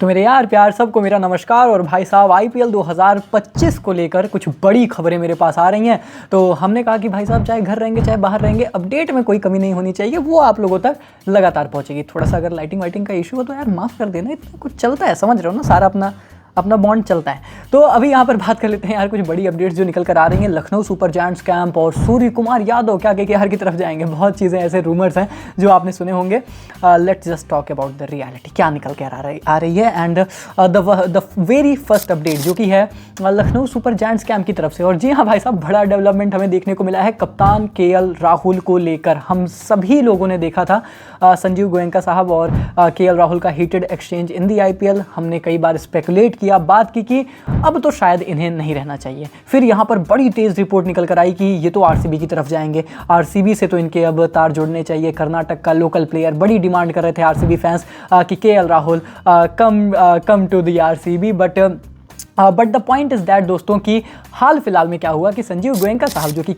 तो मेरे यार प्यार सबको मेरा नमस्कार। और भाई साहब आईपीएल 2025 को लेकर कुछ बड़ी खबरें मेरे पास आ रही हैं। तो हमने कहा कि भाई साहब चाहे घर रहेंगे चाहे बाहर रहेंगे, अपडेट में कोई कमी नहीं होनी चाहिए, वो आप लोगों तक लगातार पहुंचेगी। थोड़ा सा अगर लाइटिंग वाइटिंग का इशू हो तो यार माफ़ कर देना, इतना कुछ चलता है, समझ रहे हो ना, सारा अपना बॉन्ड चलता है। तो अभी यहाँ पर बात कर लेते हैं यार कुछ बड़ी अपडेट्स जो निकल कर आ रही हैं। लखनऊ सुपर जायंट्स कैंप और सूर्य कुमार यादव क्या केकेआर की तरफ जाएंगे, बहुत चीज़ें ऐसे रूमर्स हैं जो आपने सुने होंगे। Let's just talk about the reality, क्या निकल कर आ रही है। And the very first update जो कि है लखनऊ सुपर जायंट्स कैंप की तरफ से। और जी हाँ भाई साहब, बड़ा डेवलपमेंट हमें देखने को मिला है कप्तान केएल राहुल को लेकर। हम सभी लोगों ने देखा था संजीव गोयनका साहब और केएल राहुल का हीटेड एक्सचेंज इन दी आईपीएल। हमने कई बार स्पेकुलेट किया, बात की कि अब तो शायद इन्हें नहीं रहना चाहिए। फिर यहाँ पर बड़ी तेज रिपोर्ट निकल कर आई कि ये तो आरसीबी की तरफ जाएंगे, आरसीबी से तो इनके अब तार जोड़ने चाहिए। कर्नाटक का लोकल प्लेयर, बड़ी डिमांड कर रहे थे आरसीबी फैंस कि KL Rahul come to the RCB. But the point is that दोस्तों कि हाल फिलहाल में क्या हुआ कि संजीव गोयनका साहब जो कि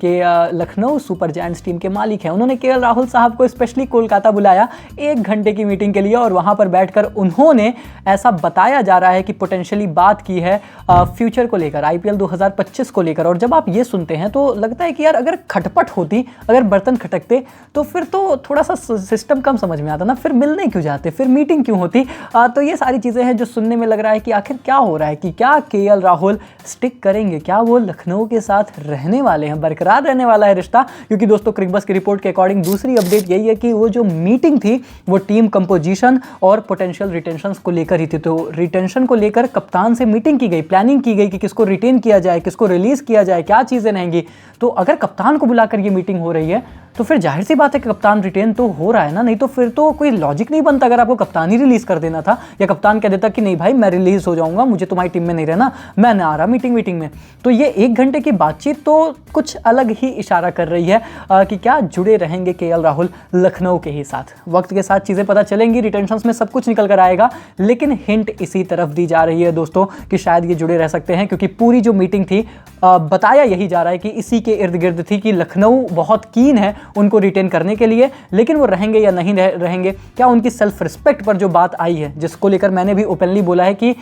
लखनऊ सुपर जायंट्स टीम के मालिक हैं, उन्होंने केएल राहुल साहब को स्पेशली कोलकाता बुलाया 1 घंटे की मीटिंग के लिए। और वहाँ पर बैठकर उन्होंने ऐसा बताया जा रहा है कि पोटेंशियली बात की है फ्यूचर को लेकर, आईपीएल 2025 को लेकर। और जब आप ये सुनते हैं तो लगता है कि यार अगर खटपट होती, अगर बर्तन खटकते तो फिर तो थोड़ा सा सिस्टम कम समझ में आता ना, फिर मिलने क्यों जाते, फिर मीटिंग क्यों होती। तो ये सारी चीज़ें हैं जो सुनने में लग रहा है कि आखिर क्या हो रहा है, कि क्या केएल राहुल स्टिक करेंगे, क्या वो लखनऊ के साथ रहने वाले हैं, बरकरार रहने वाला है रिश्ता। क्योंकि दोस्तों क्रिकबज़ की रिपोर्ट के अकॉर्डिंग दूसरी अपडेट यही है कि वो जो मीटिंग थी वो टीम कंपोजिशन और पोटेंशियल रिटेंशंस को लेकर ही थी। तो रिटेंशन को लेकर कप्तान से मीटिंग की गई, प्लानिंग की गई कि किसको रिटेन किया जाए, किसको रिलीज किया जाए, क्या चीज़ें रहेंगी। तो अगर कप्तान को बुलाकर ये मीटिंग हो रही है तो फिर जाहिर सी बात है कि कप्तान रिटेन तो हो रहा है ना, नहीं तो फिर तो कोई लॉजिक नहीं बनता। अगर आपको कप्तान ही रिलीज कर देना था या कप्तान कह देता कि नहीं भाई मैं रिलीज हो जाऊंगा, मुझे तुम्हारी टीम में नहीं रहना, मैं ना आ रहा मीटिंग में, तो ये 1 घंटे की बातचीत तो कुछ अलग ही इशारा कर रही है कि क्या जुड़े रहेंगे केएल राहुल लखनऊ के ही साथ। वक्त के साथ चीज़ें पता चलेंगी, रिटेंशंस में सब कुछ निकल कर आएगा, लेकिन हिंट इसी तरफ दी जा रही है दोस्तों कि शायद ये जुड़े रह सकते हैं। क्योंकि पूरी जो मीटिंग थी बताया यही जा रहा है कि इसी के इर्द गिर्द थी कि लखनऊ बहुत कीन है उनको रिटेन करने के लिए, लेकिन वो रहेंगे या नहीं रहेंगे, क्या उनकी सेल्फ रिस्पेक्ट पर जो बात आई है, जिसको लेकर मैंने भी ओपनली बोला है कि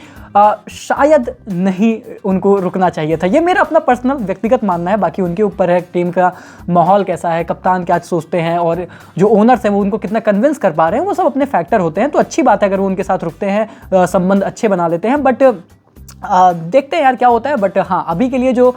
शायद नहीं उनको रुकना चाहिए था। ये मेरा अपना पर्सनल व्यक्तिगत मानना है, बाकी उनके ऊपर है टीम का माहौल कैसा है, कप्तान क्या सोचते हैं और जो ओनर्स हैं वो उनको कितना कन्विंस कर पा रहे हैं, वो सब अपने फैक्टर होते हैं। तो अच्छी बात है अगर वो उनके साथ रुकते हैं, संबंध अच्छे बना लेते हैं। बट देखते हैं यार क्या होता है। बट हाँ, अभी के लिए जो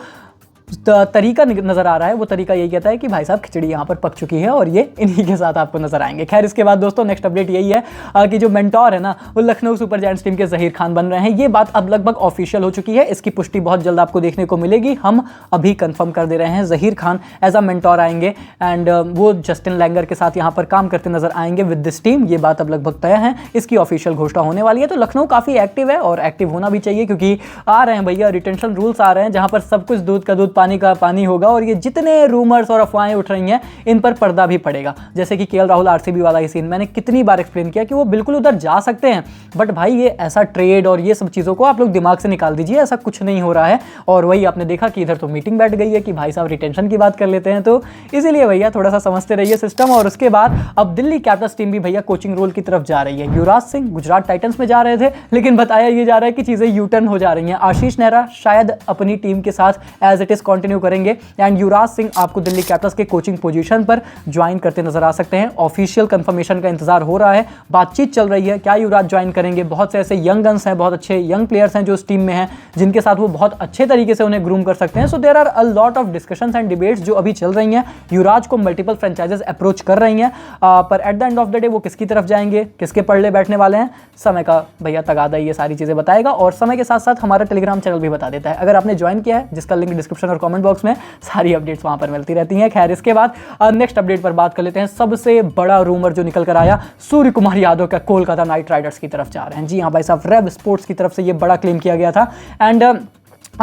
तरीका नज़र आ रहा है वो तरीका यही कहता है कि भाई साहब खिचड़ी यहाँ पर पक चुकी है और ये इन्हीं के साथ आपको नजर आएंगे। खैर इसके बाद दोस्तों नेक्स्ट अपडेट यही है कि जो मेंटोर है ना वो लखनऊ सुपर जायंट्स टीम के ज़हीर खान बन रहे हैं। ये बात अब लगभग ऑफिशियल हो चुकी है, इसकी पुष्टि बहुत जल्द आपको देखने को मिलेगी। हम अभी कंफर्म कर दे रहे हैं Zaheer Khan as a mentor आएंगे एंड वो जस्टिन लैंगर के साथ यहाँ पर काम करते नजर आएंगे विद दिस टीम। ये बात अब लगभग तय है, इसकी ऑफिशियल घोषणा होने वाली है। तो लखनऊ काफ़ी एक्टिव है और एक्टिव होना भी चाहिए, क्योंकि आ रहे हैं भैया रिटेंशन रूल्स आ रहे हैं जहाँ पर सब कुछ दूध का दूध पानी का पानी होगा। और ये जितने रूमर्स और अफवाहें उठ रही हैं इन पर पर्दा भी पड़ेगा। जैसे कि केएल राहुल आरसीबी वाला ही सीन, मैंने कितनी बार एक्सप्लेन किया कि वो बिल्कुल उधर जा सकते हैं, बट भाई ये ऐसा ट्रेड और ये सब चीज़ों को आप लोग दिमाग से निकाल दीजिए, ऐसा कुछ नहीं हो रहा है। और वही आपने देखा कि इधर तो मीटिंग बैठ गई है कि भाई साहब रिटेंशन की बात कर लेते हैं। तो इसीलिए भैया थोड़ा सा समझते रहिए सिस्टम। और उसके बाद अब दिल्ली कैपिटल्स टीम भी भैया कोचिंग रोल की तरफ जा रही है। युवराज सिंह गुजरात टाइटंस में जा रहे थे, लेकिन बताया ये जा रहा है कि चीज़ें यू टर्न हो जा रही हैं। आशीष नेहरा शायद अपनी टीम के साथ एज इट इज कंटिन्यू करेंगे एंड युवराज सिंह आपको दिल्ली कैपिटल्स के कोचिंग पोजीशन पर ज्वाइन करते नजर आ सकते हैं। ऑफिशियल कंफर्मेशन का इंतजार हो रहा है, बातचीत चल रही है क्या युवराज ज्वाइन करेंगे। बहुत से ऐसे यंग गन्स हैं, बहुत अच्छे यंग प्लेयर्स हैं जो इस टीम में हैं, जिनके साथ वो बहुत अच्छे तरीके से उन्हें ग्रूम कर सकते हैं। So there are a lot of discussions and debates जो अभी चल रही हैं। युवराज को मल्टीपल फ्रेंचाइजेस अप्रोच कर रही हैं, पर at the end of the day वो किसकी तरफ जाएंगे, किसके पल्ले बैठने वाले हैं, समय का भैया तगादा ये सारी चीज़ें बताएगा। और समय के साथ साथ हमारा टेलीग्राम चैनल भी बता देता है, अगर आपने ज्वाइन किया है, जिसका लिंक डिस्क्रिप्शन और कमेंट बॉक्स में, सारी अपडेट्स वहां पर मिलती रहती हैं। खैर इसके बाद नेक्स्ट अपडेट पर बात कर लेते हैं। सबसे बड़ा रूमर जो निकल कर आया, सूर्य कुमार यादव का कोलकाता नाइट राइडर्स की तरफ जा रहे हैं। जी हाँ भाई साहब, रेव स्पोर्ट्स की तरफ से ये बड़ा क्लेम किया गया था and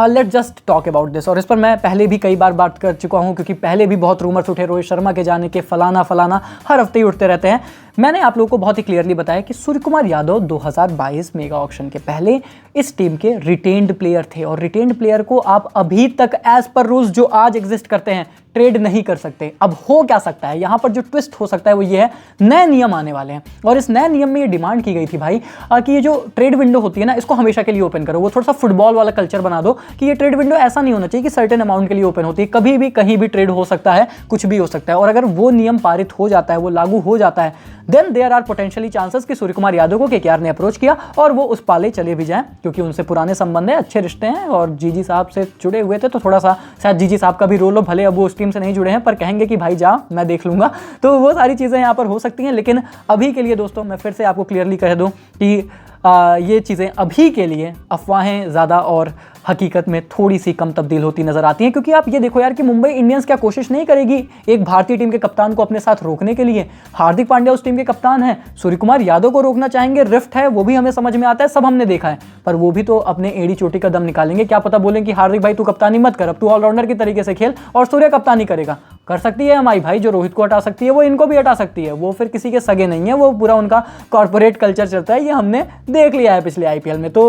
let just talk about this. और इस पर मैं पहले भी कई बार बात कर चुका हूं, क्योंकि पहले भी बहुत रूमर्स उठे रोहित शर्मा के जाने के, फलाना हर हफ्ते ही उठते रहते हैं। मैंने आप लोगों को बहुत ही क्लियरली बताया कि सूर्य कुमार यादव 2022 मेगा ऑक्शन के पहले इस टीम के रिटेन्ड प्लेयर थे और रिटेन्ड प्लेयर को आप अभी तक एज पर रूल्स जो आज एग्जिस्ट करते हैं ट्रेड नहीं कर सकते। अब हो क्या सकता है, यहाँ पर जो ट्विस्ट हो सकता है वो ये है, नए नियम आने वाले हैं और इस नए नियम में ये डिमांड की गई थी भाई कि ये जो ट्रेड विंडो होती है ना, इसको हमेशा के लिए ओपन करो। वो थोड़ा सा फुटबॉल वाला कल्चर बना दो कि ये ट्रेड विंडो ऐसा नहीं होना चाहिए कि सर्टेन अमाउंट के लिए ओपन होती है, कभी भी कहीं भी ट्रेड हो सकता है, कुछ भी हो सकता है। और अगर वो नियम पारित हो जाता है, वो लागू हो जाता है, then there are potentially chances कि सूर्य कुमार यादव को केकेआर ने अप्रोच किया और वो उस पाले चले भी जाएं, क्योंकि उनसे पुराने संबंध है, अच्छे रिश्ते हैं और जीजी साहब से जुड़े हुए थे, तो थोड़ा सा शायद जीजी साहब का भी रोल हो, भले अब वो उस टीम से नहीं जुड़े हैं पर कहेंगे कि भाई जा, मैं देख लूंगा। तो वो सारी चीज़ें यहाँ पर हो सकती हैं, लेकिन अभी के लिए दोस्तों मैं फिर से आपको क्लियरली कह दूँ कि ये चीज़ें अभी के लिए अफवाहें ज़्यादा और हकीकत में थोड़ी सी कम तब्दील होती नजर आती हैं। क्योंकि आप ये देखो यार कि मुंबई इंडियंस क्या कोशिश नहीं करेगी एक भारतीय टीम के कप्तान को अपने साथ रोकने के लिए। हार्दिक पांड्या उस टीम के कप्तान हैं, सूर्य कुमार यादव को रोकना चाहेंगे, रिफ्ट है, वो भी हमें समझ में आता है, सब हमने देखा है, पर वो भी तो अपने एड़ी चोटी का दम निकालेंगे। क्या पता बोलें कि हार्दिक भाई तू कप्तानी मत कर, अब तू ऑलराउंडर की तरीके से खेल और सूर्य कप्तानी करेगा। कर सकती है हमारी भाई, जो रोहित को हटा सकती है वो इनको भी हटा सकती है। वो फिर किसी के सगे नहीं है, वो पूरा उनका कॉर्पोरेट कल्चर चलता है, ये हमने देख लिया है पिछले आईपीएल में। तो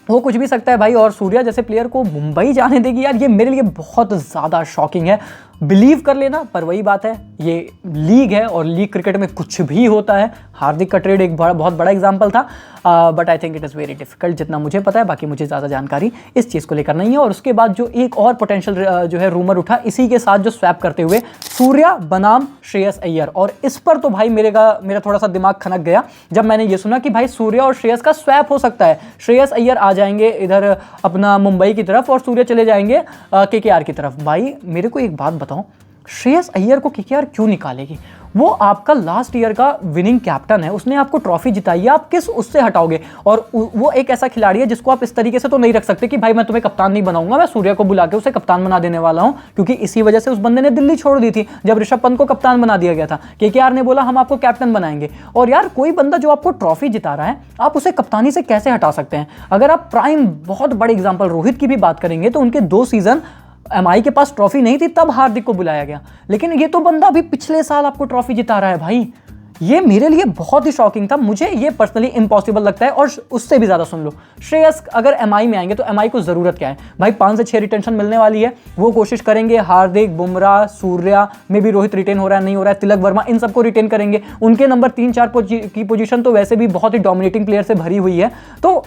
वो कुछ भी सकता है भाई, और सूर्या जैसे प्लेयर को मुंबई जाने देगी यार, ये मेरे लिए बहुत ज़्यादा शॉकिंग है। बिलीव कर लेना, पर वही बात है, ये लीग है और लीग क्रिकेट में कुछ भी होता है। हार्दिक का ट्रेड एक बहुत बड़ा एग्जांपल था, but I think it is very difficult, जितना मुझे पता है। बाकी मुझे ज़्यादा जानकारी इस चीज़ को लेकर नहीं है। और उसके बाद जो एक और पोटेंशियल जो है रूमर उठा इसी के साथ, जो स्वैप करते हुए सूर्या बनाम श्रेयस अय्यर, और इस पर तो भाई मेरा थोड़ा सा दिमाग खनक गया जब मैंने ये सुना कि भाई सूर्या और श्रेयस का स्वैप हो सकता है। श्रेयस अय्यर आ जाएंगे इधर अपना मुंबई की तरफ और सूर्या चले जाएंगे केकेआर की तरफ। भाई मेरे को एक बात बताओ, श्रेयस अय्यर को केकेआर क्यों निकालेगी? वो आपका लास्ट ईयर का विनिंग कैप्टन है, उसने आपको ट्रॉफी जिताई है, आप किस उससे हटाओगे? और वो एक ऐसा खिलाड़ी है जिसको आप इस तरीके से तो नहीं रख सकते कि भाई मैं तुम्हें कप्तान नहीं बनाऊंगा, मैं सूर्या को बुला के उसे कप्तान बना देने वाला हूं। क्योंकि इसी वजह से उस बंदे ने दिल्ली छोड़ दी थी जब ऋषभ पंत को कप्तान बना दिया गया था। केकेआर ने बोला हम आपको कैप्टन बनाएंगे। और यार कोई बंदा जो आपको ट्रॉफी जिता रहा है, आप उसे कप्तानी से कैसे हटा सकते हैं? अगर आप प्राइम बहुत बड़े एग्जाम्पल रोहित की भी बात करेंगे तो उनके 2 सीजन एमआई के पास ट्रॉफी नहीं थी, तब हार्दिक को बुलाया गया। लेकिन ये तो बंदा अभी पिछले साल आपको ट्रॉफी जिता रहा है भाई। ये मेरे लिए बहुत ही शॉकिंग था, मुझे ये पर्सनली इम्पॉसिबल लगता है। और उससे भी ज़्यादा सुन लो, श्रेयस अगर एमआई में आएंगे तो एमआई को ज़रूरत क्या है भाई? 5 से 6 रिटेंशन मिलने वाली है, वो कोशिश करेंगे। हार्दिक, बुमराह, सूर्या में भी रोहित रिटेन हो रहा है नहीं हो रहा है, तिलक वर्मा, इन सबको रिटेन करेंगे। उनके नंबर 3-4 की पोजीशन तो वैसे भी बहुत ही डोमिनेटिंग प्लेयर से भरी हुई है, तो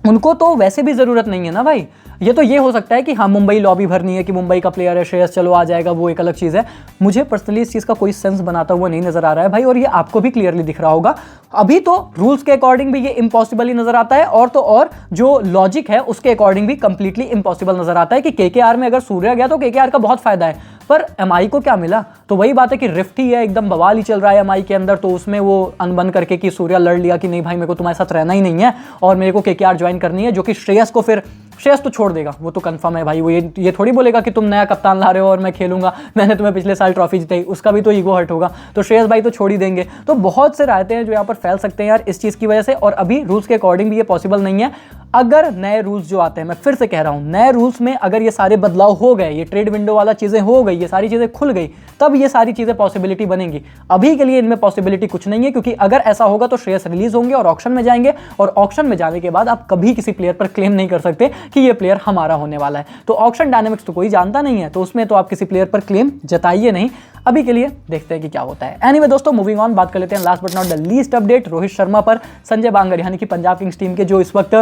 उनको तो वैसे भी ज़रूरत नहीं है ना भाई। ये तो ये हो सकता है कि हाँ मुंबई लॉबी भरनी है कि मुंबई का प्लेयर है श्रेयस, चलो आ जाएगा, वो एक अलग चीज़ है। मुझे पर्सनली इस चीज़ का कोई सेंस बनाता हुआ नहीं नज़र आ रहा है भाई, और ये आपको भी क्लियरली दिख रहा होगा। अभी तो रूल्स के अकॉर्डिंग भी ये इम्पॉसिबल ही नज़र आता है, और तो और जो लॉजिक है उसके अकॉर्डिंग भी कंप्लीटली इम्पॉसिबल नज़र आता है कि केकेआर में अगर सूर्या गया तो केकेआर का बहुत फायदा है, पर एमआई को क्या मिला? तो वही बात है कि रिफ्ट ही है, एकदम बवाल ही चल रहा है एमआई के अंदर। तो उसमें वो अनबन करके कि सूर्या लड़ लिया कि नहीं भाई मेरे को तुम्हारे साथ रहना ही नहीं है और मेरे को केकेआर ज्वाइन करनी है, जो कि श्रेयस को फिर श्रेयस तो छोड़ देगा, वो तो कंफर्म है भाई। वो ये थोड़ी बोलेगा कि तुम नया कप्तान ला रहे हो और मैं खेलूंगा, मैंने तुम्हें पिछले साल ट्रॉफी जिताई, उसका भी तो ईगो हर्ट होगा। तो श्रेयस भाई तो छोड़ ही देंगे। तो बहुत से रायते हैं जो यहाँ पर फैल सकते हैं यार इस चीज़ की वजह से, और अभी रूल्स के अकॉर्डिंग भी ये पॉसिबल नहीं है। अगर नए रूल्स जो आते हैं, मैं फिर से कह रहा हूं, नए रूल्स में अगर ये सारे बदलाव हो गए, ये ट्रेड विंडो वाला चीज़ें हो गई, ये सारी चीज़ें खुल गई, तब ये सारी चीज़ें पॉसिबिलिटी बनेंगी। अभी के लिए इनमें पॉसिबिलिटी कुछ नहीं है, क्योंकि अगर ऐसा होगा तो श्रेयस रिलीज होंगे और ऑक्शन में जाएंगे, और ऑक्शन में जाने के बाद आप कभी किसी प्लेयर पर क्लेम नहीं कर सकते कि ये प्लेयर हमारा होने वाला है। तो ऑक्शन डायनेमिक्स तो कोई जानता नहीं है, तो उसमें तो आप किसी प्लेयर पर क्लेम जताइए नहीं। अभी के लिए देखते हैं कि क्या होता है। एनीवे दोस्तों, मूविंग ऑन, बात कर लेते हैं last but not the least update, Rohit Sharma पर। संजय बांगर यानी कि पंजाब किंग्स टीम के जो इस वक्त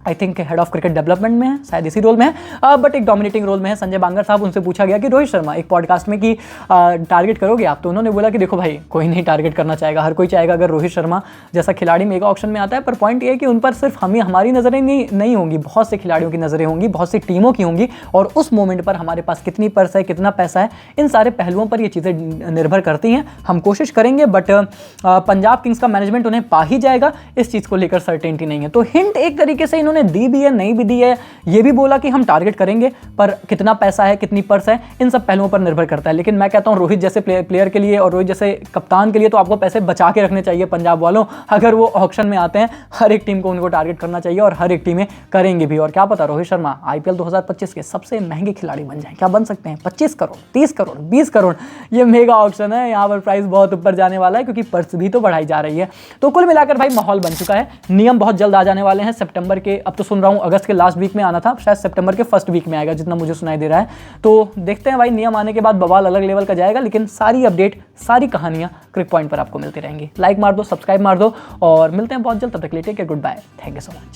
I think head of cricket development में है, शायद इसी रोल में है, बट एक डोमिनेटिंग रोल में है संजय बांगर साहब। उनसे पूछा गया कि रोहित शर्मा एक पॉडकास्ट में कि टारगेट करोगे आप? तो उन्होंने बोला कि देखो भाई, कोई नहीं टारगेट करना चाहेगा, हर कोई चाहेगा अगर रोहित शर्मा जैसा खिलाड़ी मेगा ऑक्शन में आता है। पर पॉइंट ये है कि उन पर सिर्फ हमारी नज़रें नहीं होंगी, बहुत से खिलाड़ियों की नज़रें होंगी, बहुत सी टीमों की होंगी, और उस मोमेंट पर हमारे पास कितनी पर्स है, कितना पैसा है, इन सारे पहलुओं पर ये चीज़ें निर्भर करती हैं। हम कोशिश करेंगे, बट पंजाब किंग्स का मैनेजमेंट उन्हें पा ही जाएगा, इस चीज़ को लेकर सर्टेनिटी नहीं है। तो हिंट एक तरीके से इन्होंने इन्होंने दी भी है, नहीं भी दी है, ये भी बोला कि हम टारगेट करेंगे, पर कितना पैसा है, कितनी पर्स है, इन सब पहलुओं पर निर्भर करता है। लेकिन मैं कहता हूँ रोहित जैसे प्लेयर के लिए और रोहित जैसे कप्तान के लिए तो आपको पैसे बचा के रखने चाहिए पंजाब वालों। अगर वो ऑक्शन में आते हैं, हर एक टीम को उनको टारगेट करना चाहिए और हर एक टीमें करेंगे भी। और क्या पता रोहित शर्मा IPL 2025 के सबसे महंगे खिलाड़ी बन जाएं। क्या बन सकते हैं? 25 करोड़, 30 करोड़, 20 करोड़। ये मेगा ऑक्शन है, यहाँ पर प्राइस बहुत ऊपर जाने वाला है क्योंकि पर्स भी तो बढ़ाई जा रही है। तो कुल मिलाकर भाई माहौल बन चुका है। नियम बहुत जल्द आ जाने वाले हैं सितंबर के, अब तो सुन रहा हूँ अगस्त के लास्ट वीक में आना था, शायद सितंबर के फर्स्ट वीक में आएगा जितना मुझे सुनाई दे रहा है। तो देखते हैं भाई, नियम आने के बाद बवाल अलग लेवल का जाएगा। लेकिन सारी अपडेट, सारी कहानियां क्रिक पॉइंट पर आपको मिलती रहेंगी। लाइक मार दो, सब्सक्राइब मार दो और मिलते हैं बहुत जल्द। तब तक के लिए take care, goodbye, thank you so much.